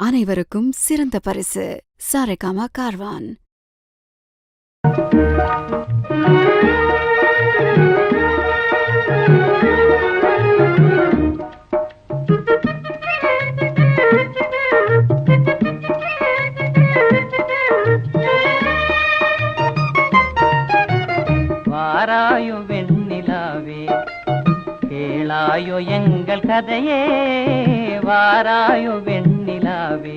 அனைவருக்கும் சிறந்த பரிசு சாரேகாமா கார்வான். வாராயோ வெண்ணிலாவே கேளாயோ எங்கள் கதையே, வாராயோ வெண்ணிலாவே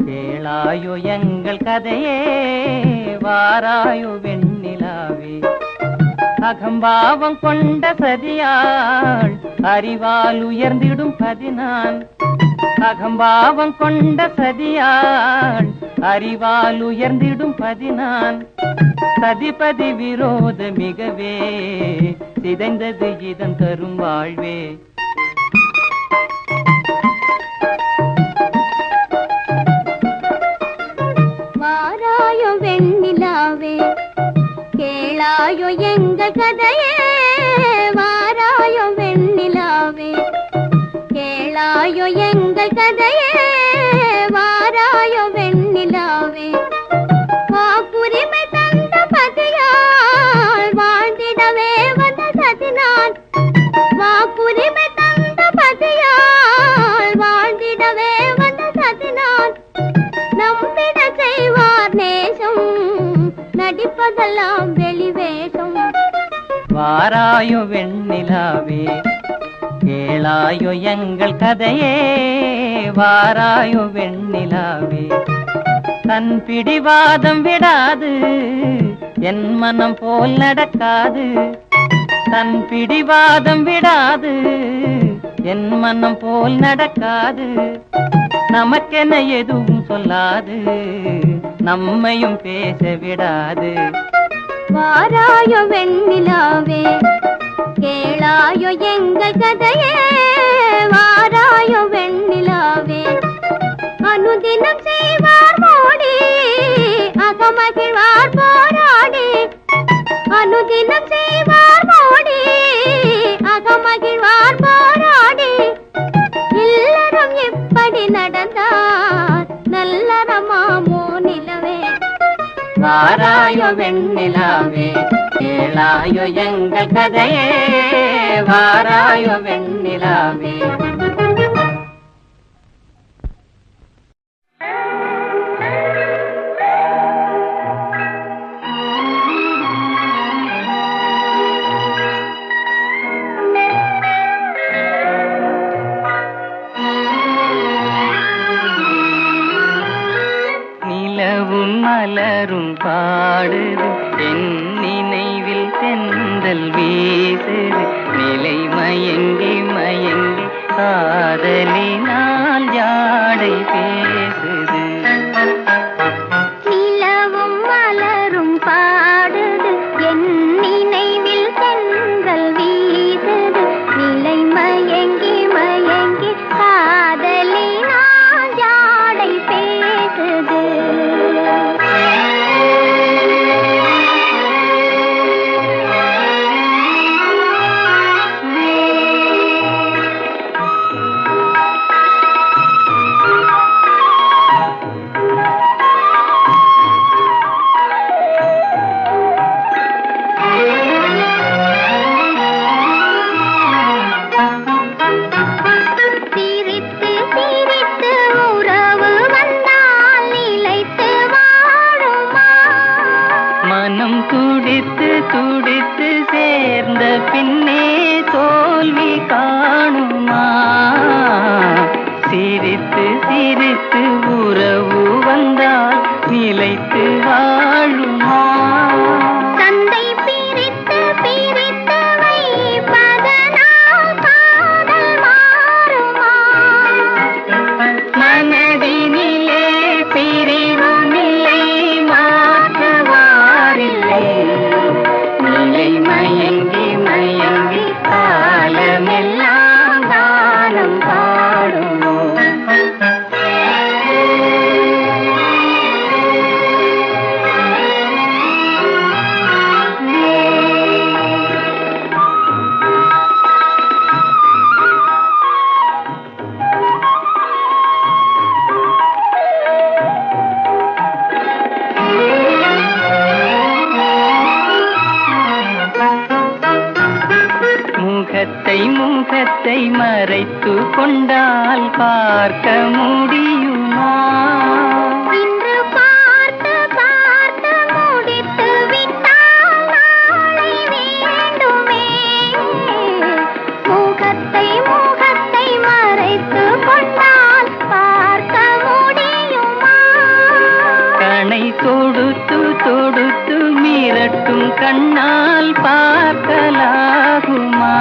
கேளாயோ எங்கள் கதையே, வாராயோ வெண்ணிலாவே. அகம்பாவம் கொண்ட சதியாள் அறிவால் உயர்ந்திடும் பதினான், அகம்பாவம் கொண்ட சதியாள் அறிவால் உயர்ந்திடும் பதினான். சதிபதி விரோத மிகவே சிதைந்தது இதன் தரும் வாழ்வே. வாராயோ வெண்ணிலாவே கேளாயோ எங்கள் கதையே, வாராயோ வெண்ணிலாவே கேளாயோ எங்கள் கதையே, வாராயோ வெண்ணிலாவே. வாக்குரிமை தந்த பதியால் வாழ்ந்திடவே வந்த சதினான், வாக்குரிமை தந்த பதியால் வாழ்ந்திடவே வந்த சதினான். நம்பிட செய்வார் நேசம், நடிப்பதெல்லாம் வெளிவேஷம். வாராயோ வெண்ணிலாவே கேளாயோ எங்கள் கதையே, வாராயோ வெண்ணிலாவே. தன் பிடிவாதம் விடாது என் மனம் போல் நடக்காது, தன் பிடிவாதம் விடாது என் மனம் போல் நடக்காது. நமக்கென எதுவும் சொல்லாது நம்மையும் பேச விடாது. வாராயோ வெண்ணிலாவே கேளாயோ எங்கள் கதையே, வாராயோ வெண்ணிலாவே. அனுதினம் செய்வார் மோடி அகமகிழ்வார் போராடி, அனுதினம் செய்வார் மோடி அகமகிழ்வார் போராடி. இல்லறம் இப்படி நடந்தார் நல்லறமாமோ நிலவே. வாராயோ வெண்ணிலாவே கேளாயோ எங்கள் கதையே, வாராயோ வெண்ணிலாவே. நிலவும் மலரும் பாடுது என் நினைவில் தென்றல் வீசுது, நிலை மயங்கி மயங்கி காதலினால் ஜாடை பேசுது. நிலவும் மலரும் பாடுது என் நினைவில் தென்றல் வீசுது, நிலை மயங்கி மயங்கி காதலினால் ஜாடை பேசுது. சிரித்து சிரித்து உறவு வந்தால் நிலைத்து வாழுமா, மனம் துடித்து துடித்து சேர்ந்த பின்னே தோல்வி காணுமா. சிரித்து சிரித்து உறவு வந்தால் நிலைத்து வாழுமா. சந்தை பிரித்து பிரித்து வைப்பதனால் காதல் மாறுமா. மனதினிலே பிரிவுமில்லை மாற்றுவாரில்லை, நிலை மயங்கி மயங்கி காலமெல்லாம் காலம் பாடுமோ. கொண்டால் பார்க்க முடியுமா? இன்று பார்த்து பார்த்து முடித்து விட்டால் நாளை வேண்டுமே. முகத்தை முகத்தை மறைத்து கொண்டால் பார்க்க முடியுமா? கணை தொடுத்து தொடுத்து மிரட்டும் கண்ணால் பார்க்கலாகுமா?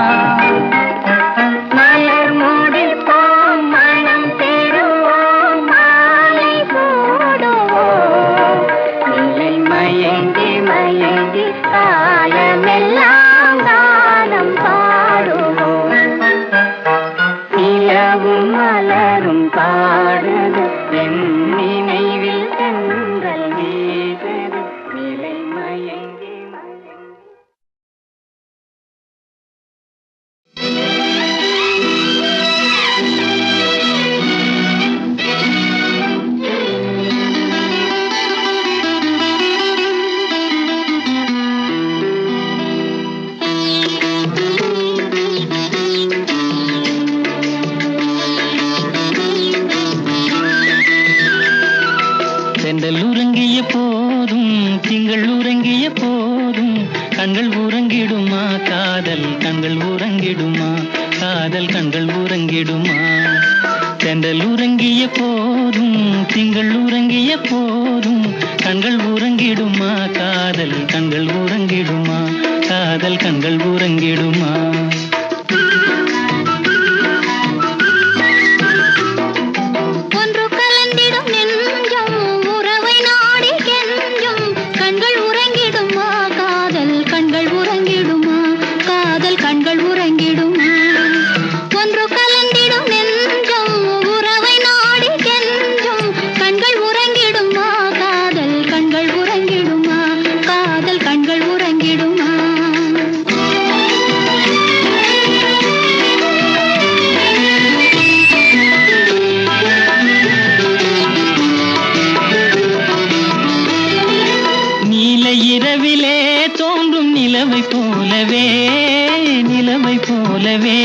மலர் முடிப்போம், மனம் பெறுவோம், மாலை சூடுவோம். நிலை மயங்கி மயங்கி காலமெல்லாம் காலம் பாடுவோம். நிலவும் மலரும் பாடுது என் நினைவில் சென்றல் வீசுது. நிலை மயங்கி மயங்கி செந்தல் உறங்கிய போதும் திங்கள் உறங்கிய போதும் கண்கள் உறங்கிடுமா? காதல் கண்கள் உறங்கிடுமா? காதல் கண்கள் உறங்கிடுமா? செந்தல் உறங்கிய போதும் திங்கள் உறங்கிய போதும் கண்கள் உறங்கிடுமா? காதல் கண்கள் உறங்கிடுமா? காதல் கண்கள் உறங்கிடுமா? ஒன்று கலந்திடும் நெஞ்சம் உறவை நாடி கெஞ்சும். கண்கள் உறங்கிடுமா? காதல் கண்கள் உறங்கிடுமா? காதல் கண்கள் உறங்கிடுமா? ஒன்று கலந்திடும் நெஞ்சம் உறவை நாடி கெஞ்சும். கண்கள் உறங்கிடுமா? காதல் கண்கள் உறங்கிடுமா? காதல் கண்கள் உறங்கிடுமா? நீல இரவிலே தோன்றும் நிலவை போலவே நிலவை போலவே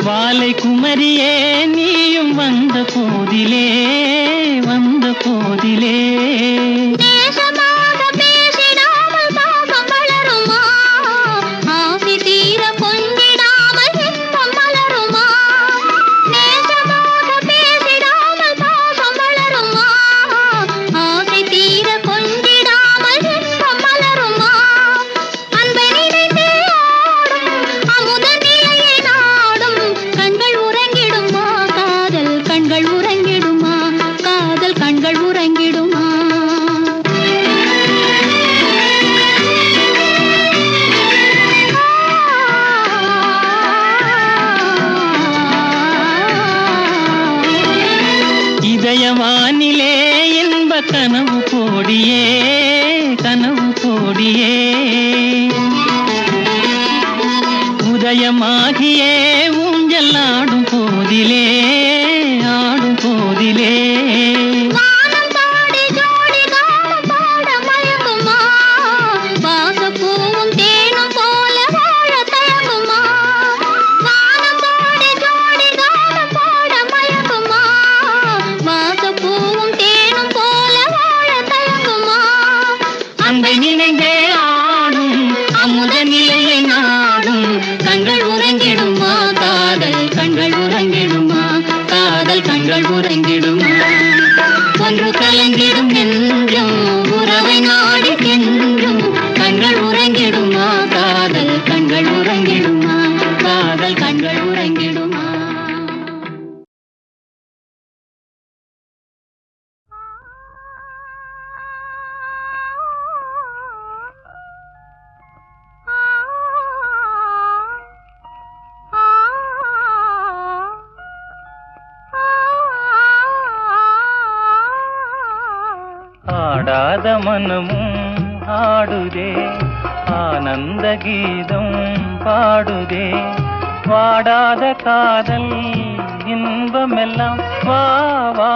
வாலை குமரியே நீயும் வந்த போதிலே வந்த போதிலே நேசமாக பேசிடாமல் பாசம் வளருமா? ஆசை தீர கொஞ்சிடாமல் இன்பம் மலருமா? நேசமாக பேசிடாமல் பாசம் வளருமா? ஆசை தீர கொஞ்சிடாமல் இன்பம் மலருமா? அன்பை நினைத்தே ஆடும் அமுத நிலையை நாடும். கண்கள் உறங்கிடுமா? காதல் கண்கள் உறங்கிடுமா? காதல் கண்கள் உறங்கிடுமா? இதயவானிலே என்ப கனவு கோடியே கனவு கோடியே உதயமாகியே ஊஞ்சல் ஆடும் போதிலே ஆடும் போதிலே வானம் பாடி ஜோடி கானம் பாட மயங்குமா? வாசப்பூவும் தேனும் போல வாழ தயங்குமா? வானம் பாடி ஜோடி கானம் பாட மயங்குமா? வாசப்பூவும் தேனும் போல வாழ தயங்குமா? அன்பை நினைந்தே ஆடும் அமுத நிலையை நாடும். கண்கள் உறங்கிடுமா? காதல் கண்கள் உறங்கிடுமா? காதல் கண்கள் உறங்கிடுமா? ஒன்று கலங்கிடும் நெஞ்சம் உறவை நாடி கெஞ்சும். கண்கள் உறங்கிடுமா? காதல் கண்கள் உறங்கிடுமா? காதல் கண்கள் உறங்கிடுமா? ஆடாத மனமும் ஆடுதே ஆனந்த கீதம் பாடுதே. வாடாத காதல் இன்பமெல்லாம் வா வா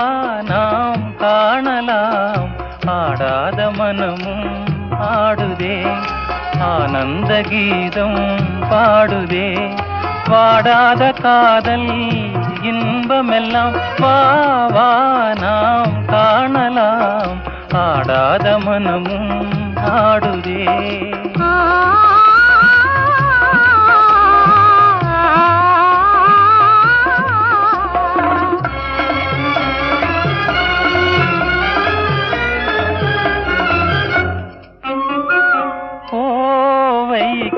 நாம் காணலாம். ஆடாத மனமும் ஆடுதே ஆனந்த கீதம் பாடுதே. வாடாத காதல் இன்பமெல்லாம் வா வா நாம் காணலாம். ஆடாத மனமும் ஆடுதே.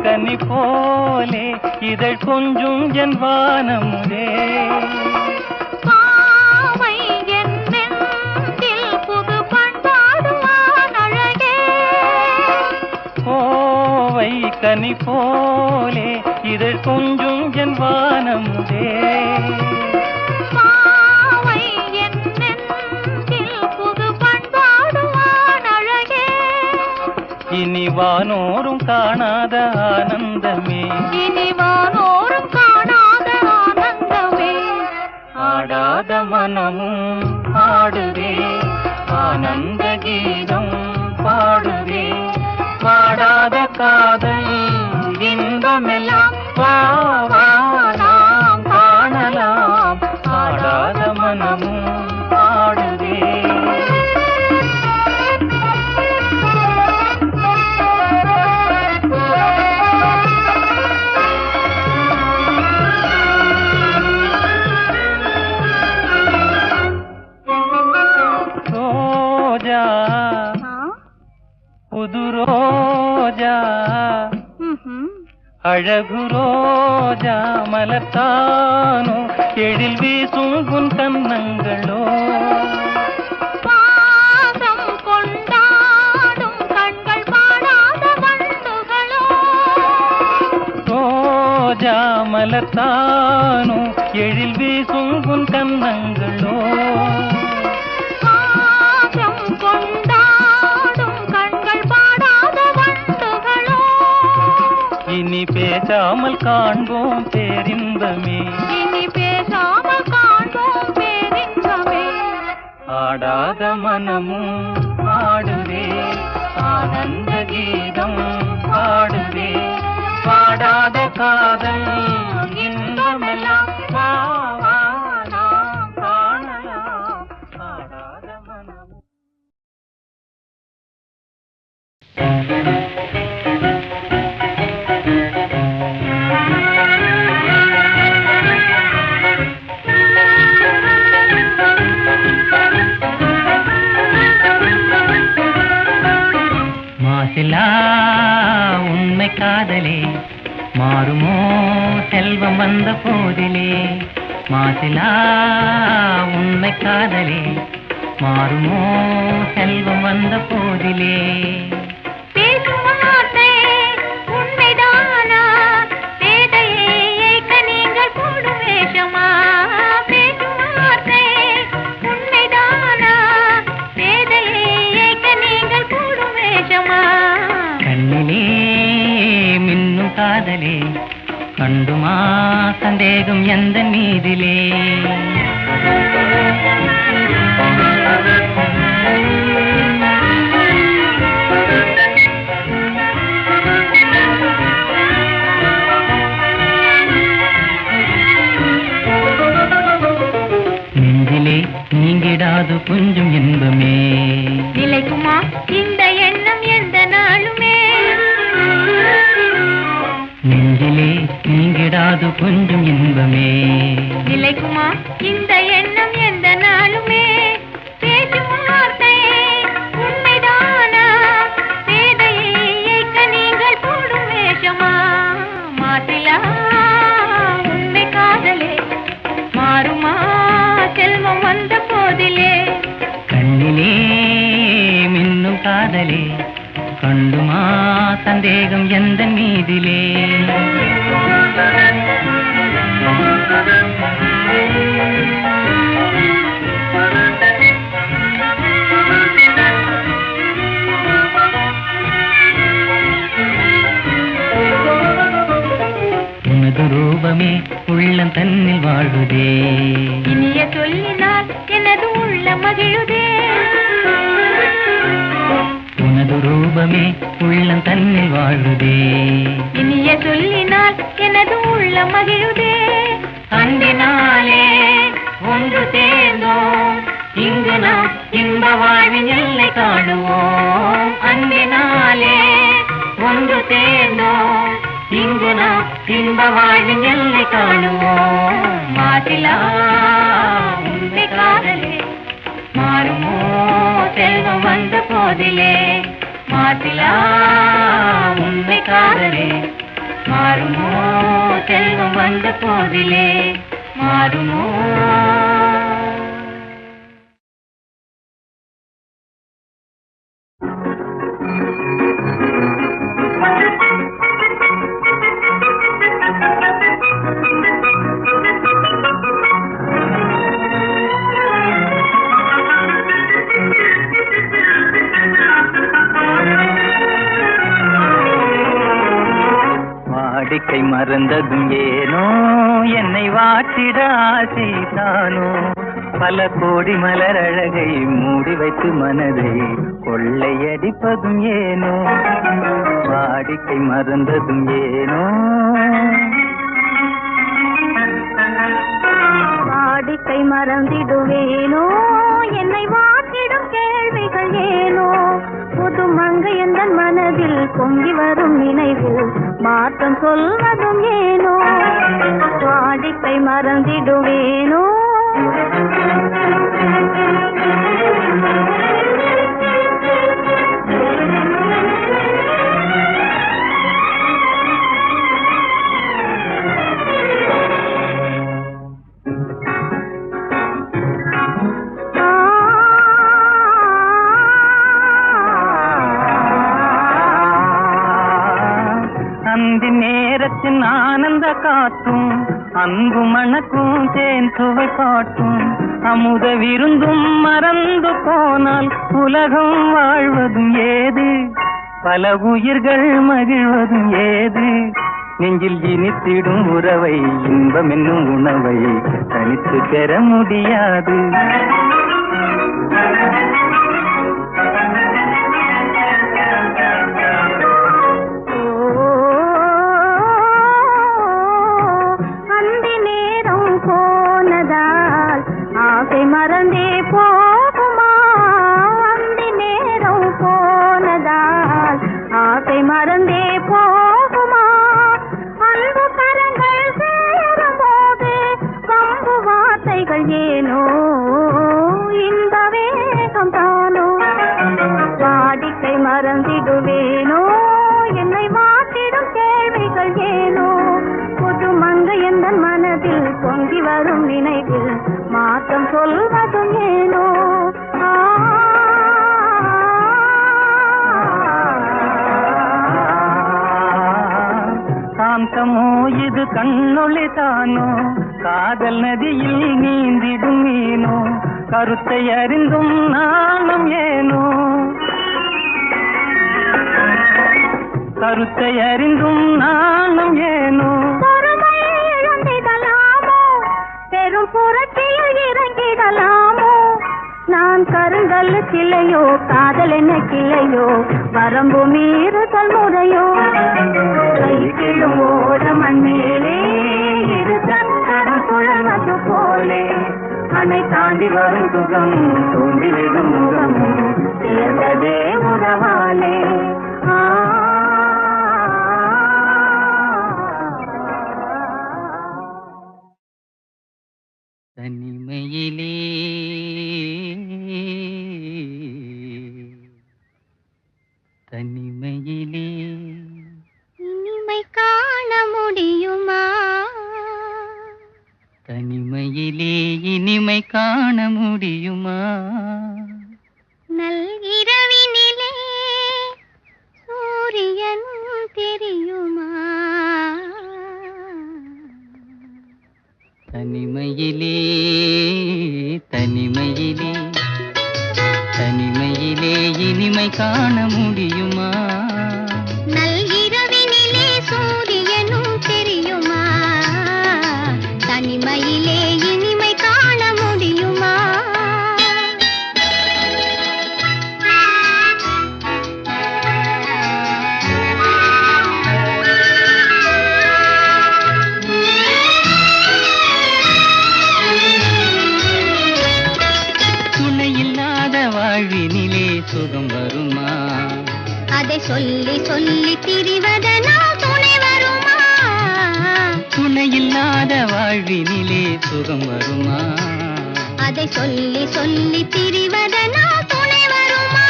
கனி போலே இதழ் கொஞ்சும் என் வானமுதே. பாவை என் நெஞ்சில் புது பண்பாடுவான் அழகே. கோவை கனி போலே இதழ் கொஞ்சும் என் வானமுதே. பாவை என் நெஞ்சில் புது பண்பாடுவான் அழகே. இனி வானோரும் காணாத ஆனந்தமே. இனி வானோரும் காணாத ஆனந்தமே. ஆடாத மனமும் ஆடுதே. ஆனந்த கீதம் பாடுதே. வாடாத காதல் இன்பமெல்லாம் வா வா நாம் காணலாம். ஆடாத மனமும் ஆடுதே. புது ரோஜா அழகு ரோஜா மலர்த்தானோ எழில் வீசும் உன் கன்னங்களோ. பாசம் கொண்டாடும் கண்கள் பாடாத வண்டுகளோ. ரோஜா மலர்த்தானோ எழில் வீசும் உன் கன்னங்களோ. இனி பேசாமல் காண்போம் பேரின்பமே. இனி பேசாமல் காண்போம் பேரின்பமே. ஆடாத மனமும் ஆடுதே. ஆனந்த கீதம் பாடுதே. பாடாத காதல் இன்பமெல்லாம் வா வா நாம் காணலாம். ஆடாத மனமும். மாசிலா உண்மை காதலே மாறுமோ செல்வம் வந்த போதிலே. மாசிலா உண்மை காதலே மாறுமோ செல்வம் வந்த போதிலே. பேசும் வார்த்தை உண்மைதானா? பேதையை ஏய்க்க நீங்கள் போடும் வேஷமா? பேசும் வார்த்தை உண்மைதானா? பேதையை ஏய்க்க நீங்கள் போடும் வேஷமா? கண்ணிலே மின்னும் காதலே கண்டுமா சந்தேகம் எந்த மீதிலே. நெஞ்சிலே நீங்கிடாது கொஞ்சம் இன்பமே. நிலைக்குமா இந்த எண்ணம் எந்த நாளுமே? நெஞ்சிலே நீங்கிடாது கொஞ்சம் இன்பமே. நிலைக்குமா இந்த எண்ணம் எந்த நாளுமே? பேசும் வார்த்தை உண்மைதானா? பேதையை ஏய்க்க நீங்கள் போடும் வேஷமா? மாசிலா உண்மை காதலே மாறுமா செல்வம் வந்த போதிலே. கண்ணிலே மின்னும் காதலே கண்டுமா சந்தேகம் எந்த மீதிலே. உனது ரூபமே உள்ளம் தன்னில் வாழுதே. இனிய சொல்லினால் எனது உள்ள மகிழுதே. உனது ரூபமே உள்ளம் தன்னில் வாழுதே. இனிய சொல்லினால் எனது உள்ளம் மகிழுதே. அன்பினாலே ஒன்று சேர்ந்தோம், இங்கு நாம் இன்ப வாழ்வின் எல்லை காணுவோம். அன்பினாலே ஒன்று சேர்ந்தோம், இங்கு நாம் இன்ப வாழ்வின் எல்லை காணுவோம். மாசிலா உண்மை காதலே மாறுமோ செல்வம் வந்த போதிலே. மாசிலா உண்மை காதலே மாறுமோ செல்வம் வந்த போதிலே. மாறுமோ வாடிக்கை மறந்ததும் ஏனோ என்னை வாட்டிட ஆசைதானோ. பல கோடி மலர் அழகை மூடி வைத்து மனதை கொள்ளையடிப்பதும் ஏனோ. வாடிக்கை மறந்ததும் ஏனோ. வாடிக்கை மறந்திடுவேனோ என்னை வாட்டிடும் கேள்விகள் ஏனோ. புது மங்கை எந்த மனதில் பொங்கி வரும் நினைவில் மாற்றம் சொல்வதும் ஏனோ. வாடிக்கை மறந்திடுவேனோ. அந்தி நேரத்தின் ஆனந்த காற்றும் அன்பு மணக்கும் தேன் சுவை காட்டும். அமுத விருந்தும் மறந்து போனால் உலகம் வாழ்வதும் ஏது. பல உயிர்கள் மகிழ்வதும் ஏது. நெஞ்சில் இனித்திடும் உறவை இன்பம் என்னும் உணவை தனித்து பெற முடியாது. மறந்தே போகுமா அந்த நேரம் போனதால் ஆசை மறந்தே போகுமா. அன்பு கரங்கள் சேரும் போது கம்பு வார்த்தைகள் ஏனோ இந்த வேகம் தானோ. வாடிக்கை மறந்திடுவேனோ என்னை வாட்டிடும் கேள்விகள் ஏனோ. புது மங்கை எந்த மனதில் பொங்கி வரும் நினைவில் மாற்றம் சொல்வதும் ஏனோ. காந்தமோ இது கண்ணொளி தானோ. காதல் நதியில் நீந்திடும் மீனோ. கருத்தை அறிந்தும் நானும் ஏனோ. கருத்தை அறிந்தும் நானும் ஏனோ. பெரும் புரட்சியில் இறங்கிடலாமோ. நான் கருங்கல் கிளையோ காதல் என்ன கிளையோ வரம்பு மீறுதல் முறையோ. கைக்கிலும் ஓட மண்ணிலே இரு சக்கரம் சுழல்வது போலே. அணை தாண்டி வரும் சுகம் தூண்டிவிடும் முகமும் சேர்ந்ததே உறவாலே. தனிமையிலே தனிமையிலே இனிமை காண முடியுமா. தனிமையிலே இனிமை காண முடியுமா. நல்கிரவினிலே சூரியன் தெரியுமா. தனிமையிலே தனிமையிலே தனிமையிலே இனிமை காண முடியுமா. நல்கிரவினிலே சூரியனும் தெரியுமா. தனிமையிலே இனிமை காண முடியுமா. சொல்லி சொல்லி திரிவதனால் துணை வருமா? துணையில்லாத வாழ்வினிலே சுகம் வருமா? அதை சொல்லி சொல்லி திரிவதனால் துணை வருமா?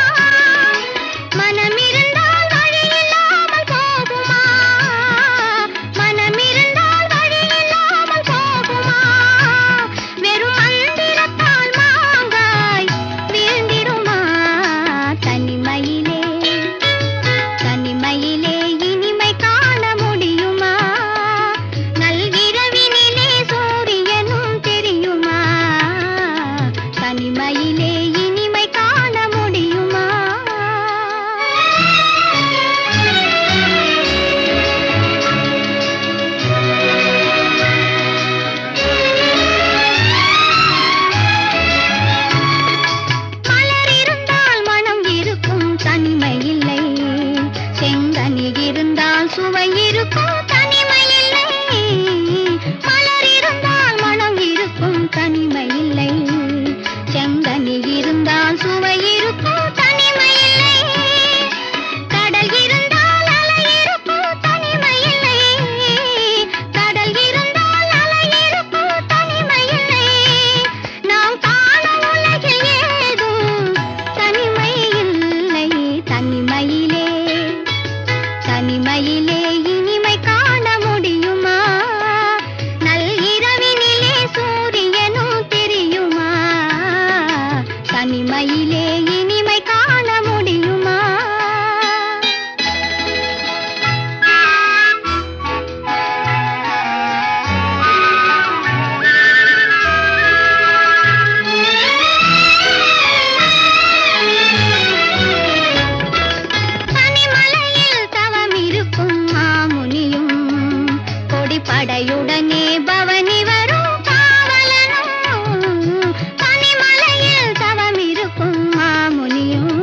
மனமிருந்தால் வழி இல்லாமல் போகுமா? மனமிருந்தால் வழி இல்லாமல் போகுமா? வெறும் மந்திரத்தால் மாங்காய் வீழ்ந்திடுமா? தனிமையிலே தனிமையிலே இனிமை காண முடியுமா? நல்கிரவினிலே சூரியனும் தெரியுமா? தனிமையிலே இனிமை காண முடியுமா? மலர் இருந்தால் மனம் இருக்கும் தனிமை இல்லை. செங்கனி இருந்தால் சுவை இருக்கும் தனிமை இல்லை. மலர் இருந்தால் மனம் இருக்கும் தனிமை இல்லை. செங்கனி இருந்தால் சுவை இருக்கும் தனிமை இல்லை. கடல் இருந்தால் அலை இருக்கும் தனிமை இல்லை. கடல் இருந்தால் அலை இருக்கும் தனிமை இல்லை. நாம் காணும் உலகில் ஏதும் தனிமை இல்லை. தனிமையிலே தனிமையிலே இனிமை காண முடியுமா? நல்கிரவினிலே சூரியனும் தெரியுமா? தனிமையிலே இனிமை காண முடியுமா? பனிமலையில் தவம் இருக்கும் மாமுனியும் கொடிப்படையுடனே பவனி வரும் காவலனும். பனிமலையில் தவம் இருக்கும் மாமுனியும்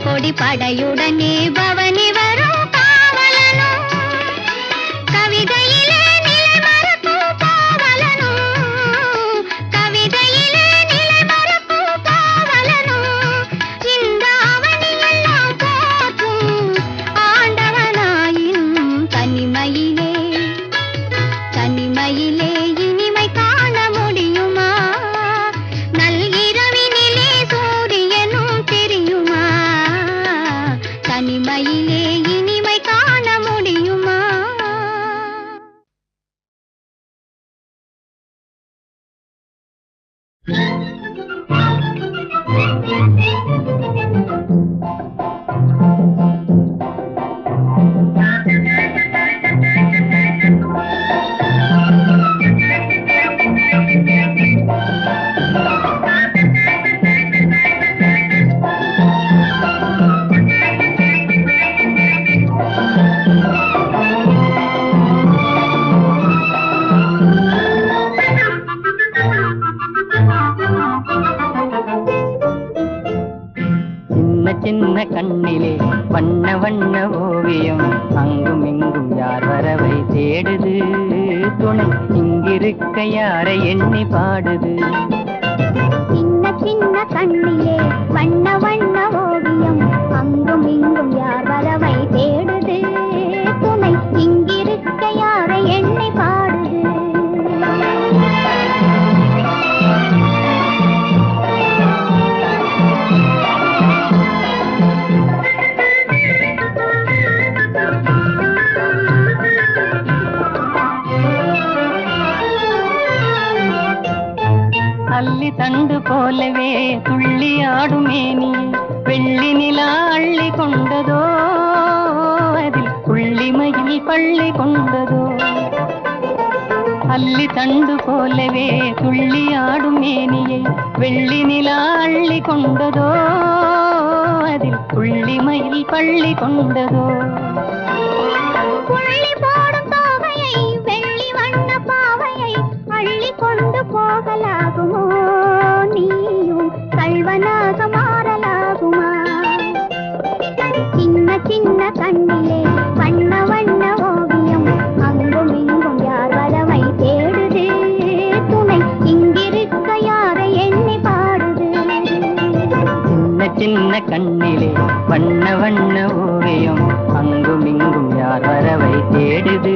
கொடிப்படையுடனே பவனி வரும் காவலனும். கவிதையிலே நிலை மறக்கும் பாவலனும். கவிதையிலே நிலை மறக்கும் பாவலனும். இந்த அவனியெல்லாம் போற்றும் ஆண்டவனாயினும் தனிமையிலே தனிமையிலே இனிமை காண முடியுமா? நல்கிரவினிலே சூரியனும் தெரியுமா? தனிமையிலே இனிமை காண முடியுமா? சின்ன கண்ணிலே வண்ண வண்ண ஓவியம் அங்கும் இங்கும் யார் வரவை தேடுது? துணை இங்கிருக்க யாரை எண்ணி பாடுது? சின்ன சின்ன கண்ணிலே வண்ண வண்ண ஓவியம் அங்கும் இங்கும் யார் வரவை தேடுது? துணை இங்கிருக்க யாரை எண்ணி பாடுது? அல்லி தண்டு போலவே துள்ளி ஆடுமேனி வெள்ளி நிலா அள்ளி கொண்டதோ? அதில் புள்ளிமையில் பள்ளி கொண்டதோ? அல்லி தண்டு போலவே துள்ளி ஆடும் மேனியை வெள்ளி நிலா அள்ளி கொண்டதோ? அதில் புள்ளிமையில் பள்ளி கொண்டதோ? புள்ளி போடும் தோகையை வெள்ளி வண்ண பாவையை அள்ளி கொண்டு போகலாகுமோ? நீயும் கள்வனாக மாறலாகுமா? சின்ன சின்ன கண்ணிலே வண்ண வண்ண ஓவியம் அங்கும் இங்கும் யார் வரவை தேடுது? துணை இங்கிருக்க யாரை எண்ணி பாடுது? சின்ன சின்ன கண்ணிலே வண்ண வண்ண ஓவியம் அங்கும் இங்கும் யார் வரவை தேடுது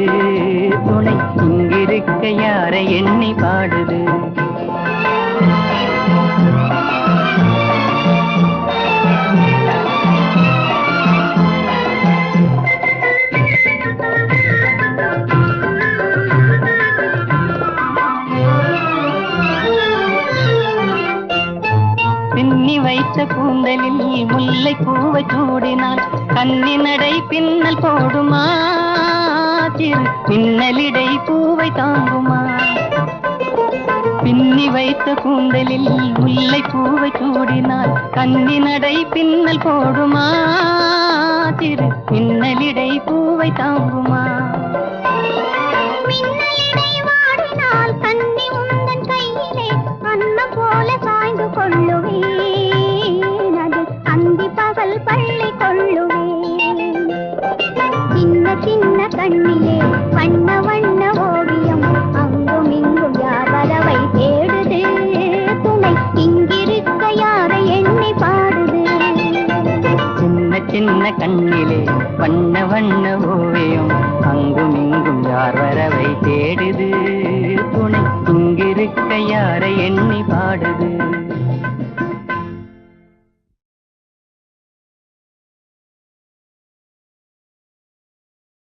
துணை இங்கிருக்க யாரை எண்ணி பாடுது பின்னி வைத்த கூந்தலில் முல்லை பூவை சூடினால் கன்னி நடை பின்னல் போடுமா திரு பின்னலிடை பூவை தாங்குமா பின்னி வைத்த கூந்தலில் முல்லை பூவை சூடினால் கன்னி நடை பின்னல் போடுமா திரு பின்னலிடை பூவை தாங்குமா மின்னலிடை வாடினால் கன்னி உந்தன் கையிலே அன்னம் போல சாய்ந்து கொள்ளுவேன் அது அந்தி பகல் பள்ளி கொள்ளுவேன் சின்ன சின்ன கண்ணிலே வண்ண வண்ண ஓவியம் அங்கும் இங்கும் யார் வரவை தேடுது துணை இங்கிருக்க யாரை எண்ணி பாடுது சின்ன சின்ன கண்ணிலே வண்ண வண்ண ஓவியம் அங்கும் இங்கும் யார் வரவை தேடுது